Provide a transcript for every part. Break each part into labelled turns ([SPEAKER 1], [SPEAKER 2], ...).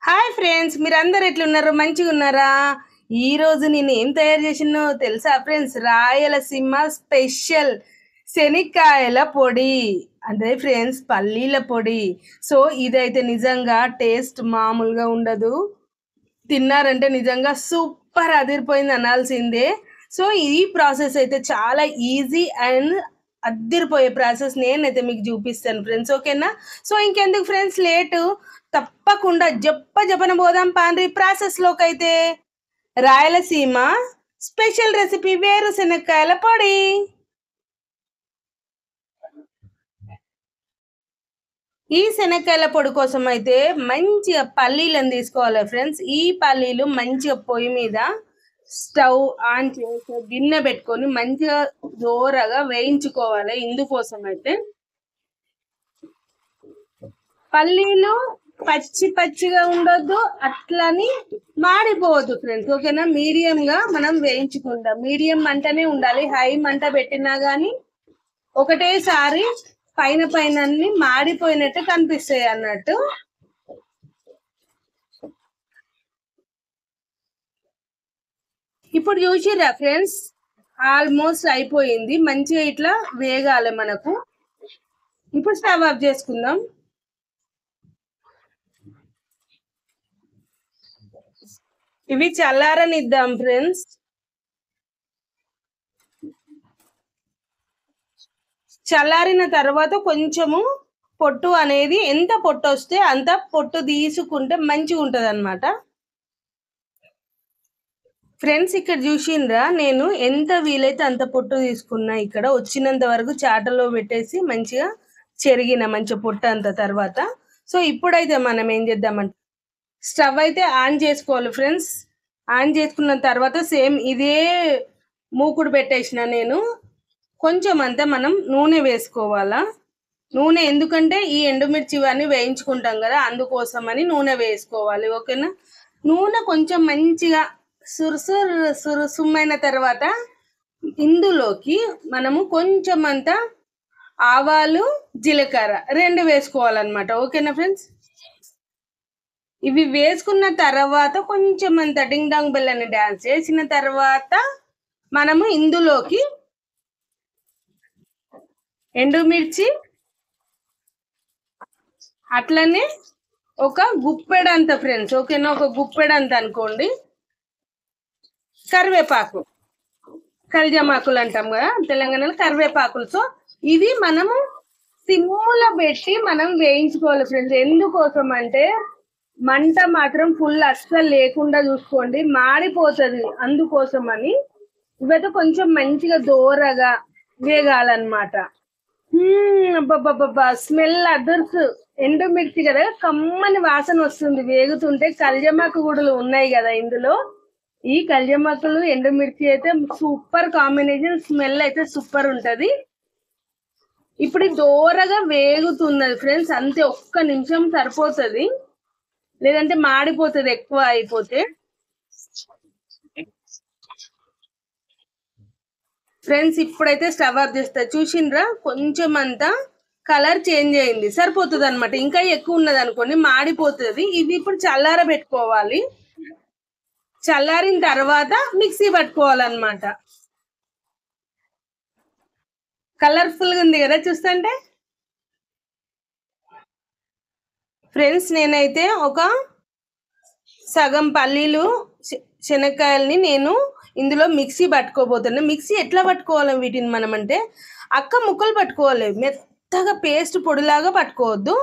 [SPEAKER 1] Hi friends, మీరందరూ ఎట్లున్నారు? మంచిగా ఉన్నారా? ఈరోజు నేను ఏం తయారు చేసినో తెలుసా ఫ్రెండ్స్? రాయలసీమ స్పెషల్ శనక్కాయల పొడి అంటే ఫ్రెండ్స్ పల్లీల పొడి. సో ఇదైతే నిజంగా టేస్ట్ మామూలుగా ఉండదు. తిన్నారంటే నిజంగా సూపర్ అదిరిపోయింది అనాల్సిందే. సో ఈ ప్రాసెస్ అయితే చాలా ఈజీ అండ్ అద్దిరిపోయే ప్రాసెస్ నేనైతే మీకు చూపిస్తాను ఫ్రెండ్స్, ఓకేనా? సో ఇంకెందుకు ఫ్రెండ్స్ లేటు, తప్పకుండా జపన పోదాం పాండ్రి ప్రాసెస్లోకి అయితే. రాయలసీమ స్పెషల్ రెసిపీ వేరుశెనక్కాయల పొడి. ఈ శనక్కాయల పొడి కోసం అయితే మంచిగా పల్లీలను తీసుకోవాలి ఫ్రెండ్స్. ఈ పల్లీలు మంచిగా పొయ్యి మీద స్టవ్ ఆన్ చేసి గిన్నె పెట్టుకొని మంచిగా దోరగా వేయించుకోవాలి. ఇందుకోసం అయితే పల్లీలు పచ్చి పచ్చిగా ఉండొద్దు, అట్లని మాడిపోవద్దు ఫ్రెండ్స్, ఓకేనా? మీడియంగా మనం వేయించుకుందాం. మీడియం మంటనే ఉండాలి, హై మంట పెట్టినా కానీ ఒకటేసారి పైన పైన అన్ని మాడిపోయినట్టు కనిపిస్తాయి అన్నట్టు. ఇప్పుడు చూసిరా ఫ్రెండ్స్, ఆల్మోస్ట్ అయిపోయింది. మంచిగా ఇట్లా వేగాలి మనకు. ఇప్పుడు స్టవ్ ఆఫ్ చేసుకుందాం. ఇవి చల్లారనిద్దాం ఫ్రెండ్స్. చల్లారిన తర్వాత కొంచెము పొట్టు అనేది, ఎంత పొట్టు వస్తే అంత పొట్టు తీసుకుంటే మంచిగా ఉంటుంది అన్నమాట. ఫ్రెండ్స్ ఇక్కడ చూసిండ్రా, నేను ఎంత వీలైతే అంత పొట్టు తీసుకున్నా. ఇక్కడ వచ్చినంత వరకు చాటలో పెట్టేసి మంచిగా చెరిగిన మంచి పొట్టు అంత తర్వాత. సో ఇప్పుడైతే మనం ఏం చేద్దామంటే స్టవ్ అయితే ఆన్ చేసుకోవాలి ఫ్రెండ్స్. ఆన్ చేసుకున్న తర్వాత సేమ్ ఇదే మూకుడు పెట్టేసిన నేను. కొంచెం అంతా మనం నూనె వేసుకోవాలా. నూనె ఎందుకంటే ఈ ఎండుమిర్చి ఇవన్నీ వేయించుకుంటాం కదా, అందుకోసమని నూనె వేసుకోవాలి, ఓకేనా? నూనె కొంచెం మంచిగా సురుసుమ్మైన తర్వాత ఇందులోకి మనము కొంచెం అంతా ఆవాలు జీలకర్ర రెండు వేసుకోవాలన్నమాట, ఓకేనా ఫ్రెండ్స్? ఇవి వేసుకున్న తర్వాత కొంచెం అంత డింగ్ డాంగ్ బెల్ అని డాన్స్ చేసిన తర్వాత మనము ఇందులోకి ఎండుమిర్చి, అట్లనే ఒక గుప్పెడంత ఫ్రెండ్స్, ఓకేనా? ఒక గుప్పెడంత అనుకోండి కరివేపాకు, కల్జమాకులు అంటాం కదా తెలంగాణలో, కరివేపాకులు. సో ఇది మనము సిమ్లో పెట్టి మనం వేయించుకోవాలి ఫ్రెండ్స్. ఎందుకోసం అంటే మంట మాత్రం ఫుల్ అస్సలు లేకుండా చూసుకోండి, మాడిపోతుంది. అందుకోసం అని ఇవైతే కొంచెం మంచిగా దోరగా వేగాలన్నమాట. అబ్బబ్బబ్బా, స్మెల్ అదర్స్. ఎండుమిర్చి కదా, కమ్మని వాసన వస్తుంది వేగుతుంటే. కల్జమాకు గుడులు ఉన్నాయి కదా ఇందులో. ఈ కల్జమాకులు ఎండుమిర్చి అయితే సూపర్ కాంబినేషన్, స్మెల్ అయితే సూపర్ ఉంటది. ఇప్పుడు దోరగా వేగుతున్నది ఫ్రెండ్స్, అంతే. ఒక్క నిమిషం సరిపోతుంది, లేదంటే మాడిపోతుంది ఎక్కువ అయిపోతే. ఫ్రెండ్స్ ఇప్పుడైతే స్టవ్ ఆఫ్ చేస్తా. చూసిండ్రా, కొంచెం అంతా కలర్ చేంజ్ అయింది, సరిపోతుంది అనమాట. ఇంకా ఎక్కువ ఉన్నది అనుకోండి మాడిపోతుంది. ఇది ఇప్పుడు చల్లార పెట్టుకోవాలి. చల్లారిన తర్వాత మిక్సీ పట్టుకోవాలన్నమాట. కలర్ఫుల్గా ఉంది కదా చూస్తుంటే. ఫ్రెండ్స్ నేనైతే ఒక సగం పల్లీలు శనక్కాయలని నేను ఇందులో మిక్సీ పట్టుకోబోతున్నా. మిక్సీ ఎట్లా పట్టుకోవాలి వీటిని మనం అంటే అక్క ముక్కలు పట్టుకోవాలి, మెత్తగా పేస్ట్ పొడిలాగా పట్టుకోవద్దు.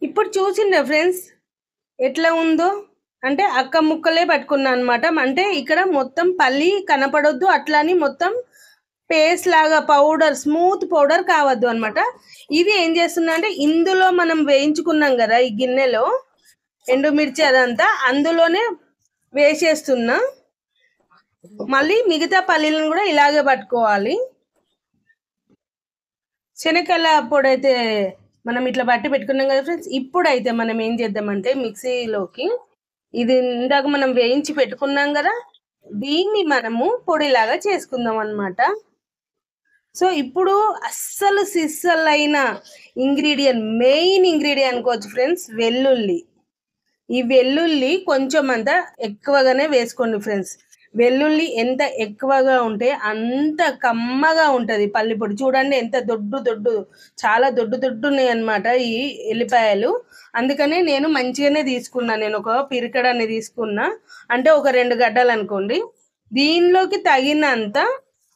[SPEAKER 1] ఇప్పుడు చూసిండ్రా ఫ్రెండ్స్ ఎట్లా ఉందో, అంటే అక్క ముక్కలే పట్టుకున్నా అనమాట. అంటే ఇక్కడ మొత్తం పల్లి కనపడొద్దు, అట్లని మొత్తం పేస్ట్ లాగా పౌడర్, స్మూత్ పౌడర్ కావద్దు అనమాట. ఇది ఏం చేస్తున్నా అంటే ఇందులో మనం వేయించుకున్నాం కదా ఈ గిన్నెలో ఎండుమిర్చి అదంతా అందులోనే వేసేస్తున్నా. మళ్ళీ మిగతా పల్లీలను కూడా ఇలాగే పట్టుకోవాలి. శనగకాయల పొడి అయితే మనం ఇట్లా బట్టి పెట్టుకున్నాం కదా ఫ్రెండ్స్. ఇప్పుడైతే మనం ఏం చేద్దామంటే మిక్సీలోకి ఇది ఇందాక మనం వేయించి పెట్టుకున్నాం కదా, దీన్ని మనము పొడిలాగా చేసుకుందాం అన్నమాట. సో ఇప్పుడు అస్సలు సిస్సలైన ఇంగ్రీడియంట్, మెయిన్ ఇంగ్రీడియంట్ అనుకోవచ్చు ఫ్రెండ్స్, వెల్లుల్లి. ఈ వెల్లుల్లి కొంచెం అంత ఎక్కువగానే వేసుకోండి ఫ్రెండ్స్. వెల్లుల్లి ఎంత ఎక్కువగా ఉంటే అంత కమ్మగా ఉంటది పల్లి పొడి. చూడండి ఎంత దొడ్డు దొడ్డు, చాలా దొడ్డు దొడ్డు ఉన్నాయి అన్నమాట ఈ ఎల్లిపాయలు. అందుకనే నేను మంచిగానే తీసుకున్నా. నేను ఒక పిరికడాన్ని తీసుకున్నా, అంటే ఒక 2 గడ్డలు అనుకోండి. దీనిలోకి తగినంత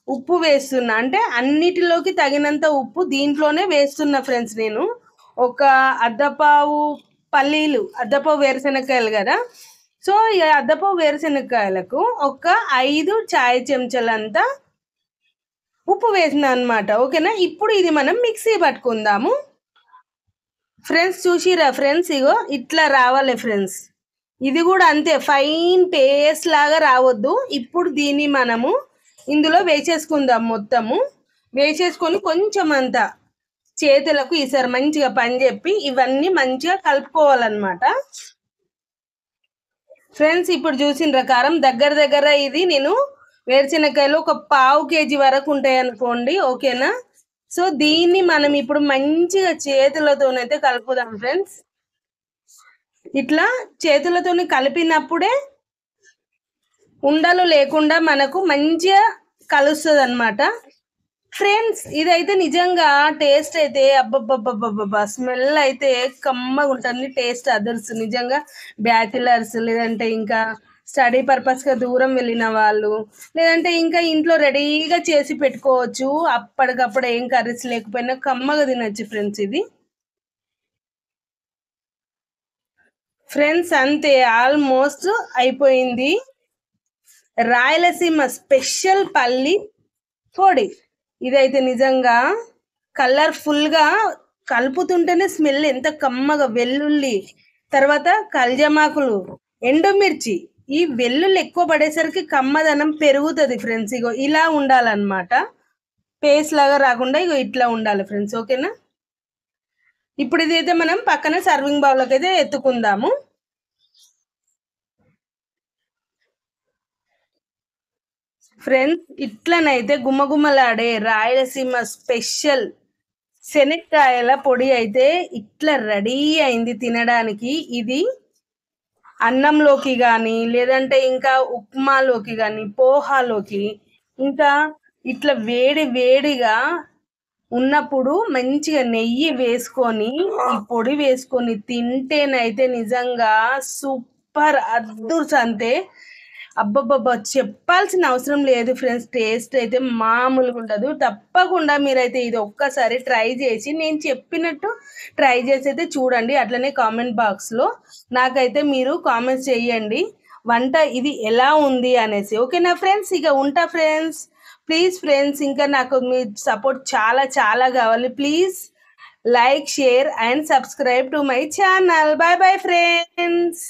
[SPEAKER 1] ఉప్పు వేస్తున్నా, అంటే అన్నిటిలోకి తగినంత ఉప్పు దీంట్లోనే వేస్తున్నా ఫ్రెండ్స్. నేను ఒక అద్దపావు పల్లీలు, అద్దపావు వేరుశెనక్కాయలు కదా, సో ఈ అద్దపావు వేరుశెనక్కాయలకు ఒక 5 చాయ్ చెంచాలంతా ఉప్పు వేసిన అనమాట. ఓకేనా. ఇప్పుడు ఇది మనం మిక్సీ పట్టుకుందాము ఫ్రెండ్స్. చూసిరా ఫ్రెండ్స్, ఇగో ఇట్లా రావాలి ఫ్రెండ్స్. ఇది కూడా అంతే, ఫైన్ పేస్ట్ లాగా రావద్దు. ఇప్పుడు దీన్ని మనము ఇందులో వేసేసుకుందాం. మొత్తము వేసేసుకొని కొంచెం అంతా చేతులకు ఈసారి మంచిగా పని చెప్పి ఇవన్నీ మంచిగా కలుపుకోవాలన్నమాట ఫ్రెండ్స్. ఇప్పుడు చూసిన ప్రకారం దగ్గర దగ్గర ఇది నేను వేరుశెనక్కాయలు ఒక పావు కేజీ వరకు ఉంటాయి అనుకోండి. ఓకేనా. సో దీన్ని మనం ఇప్పుడు మంచిగా చేతులతోనైతే కలుపుదాం ఫ్రెండ్స్. ఇట్లా చేతులతోని కలిపినప్పుడే ఉండలు లేకుండా మనకు మంచిగా కలుస్తుంది అనమాట ఫ్రెండ్స్. ఇదైతే నిజంగా టేస్ట్ అయితే అబ్బబ్బబ్బబ్బబ్బా, స్మెల్ అయితే కమ్మగా ఉంటుంది. టేస్ట్ అదర్స్ నిజంగా బ్యాచిలర్స్, లేదంటే ఇంకా స్టడీ పర్పస్గా దూరం వెళ్ళిన వాళ్ళు, లేదంటే ఇంకా ఇంట్లో రెడీగా చేసి పెట్టుకోవచ్చు. అప్పటికప్పుడు ఏం కర్రీస్ లేకపోయినా కమ్మగా తినచ్చు ఫ్రెండ్స్ ఇది. ఫ్రెండ్స్ అంతే, ఆల్మోస్ట్ అయిపోయింది. రాయలసీమ స్పెషల్ పల్లి పొడి ఇదైతే నిజంగా కలర్ఫుల్గా కలుపుతుంటేనే స్మెల్ ఎంత కమ్మగా. వెల్లుల్లి, తర్వాత కల్జమాకులు, ఎండుమిర్చి, ఈ వెల్లుల్లి ఎక్కువ పడేసరికి కమ్మదనం పెరుగుతుంది ఫ్రెండ్స్. ఇగో ఇలా ఉండాలన్నమాట, పేస్ట్ లాగా రాకుండా ఇగో ఇట్లా ఉండాలి ఫ్రెండ్స్. ఓకేనా. ఇప్పుడు ఇదైతే మనం పక్కన సర్వింగ్ బౌల్లోకి అయితే ఎత్తుకుందాము ఫ్రెండ్స్. ఇట్లనైతే గుమ్మగుమ్మలాడే రాయలసీమ స్పెషల్ శనక్కాయల పొడి అయితే ఇట్లా రెడీ అయింది తినడానికి. ఇది అన్నంలోకి కానీ, లేదంటే ఇంకా ఉప్మాలోకి కానీ, పోహాలోకి, ఇంకా ఇట్లా వేడి వేడిగా ఉన్నప్పుడు మంచిగా నెయ్యి వేసుకొని ఈ పొడి వేసుకొని తింటేనైతే నిజంగా సూపర్ అద్దుర్స్ అంతే. అబ్బబ్బబ్బా, చెప్పాల్సిన అవసరం లేదు ఫ్రెండ్స్. టేస్ట్ అయితే మామూలుగా ఉండదు. తప్పకుండా మీరైతే ఇది ఒక్కసారి ట్రై చేసి, నేను చెప్పినట్టు ట్రై చేసి అయితే చూడండి. అట్లనే కామెంట్ బాక్స్లో నాకైతే మీరు కామెంట్స్ చేయండి వంట ఇది ఎలా ఉంది అనేసి. ఓకేనా ఫ్రెండ్స్. ఇక ఉంటా ఫ్రెండ్స్. ప్లీజ్ ఫ్రెండ్స్, ఇంకా నాకు మీ సపోర్ట్ చాలా చాలా కావాలి. Please like, share and subscribe to my channel. Bye bye friends.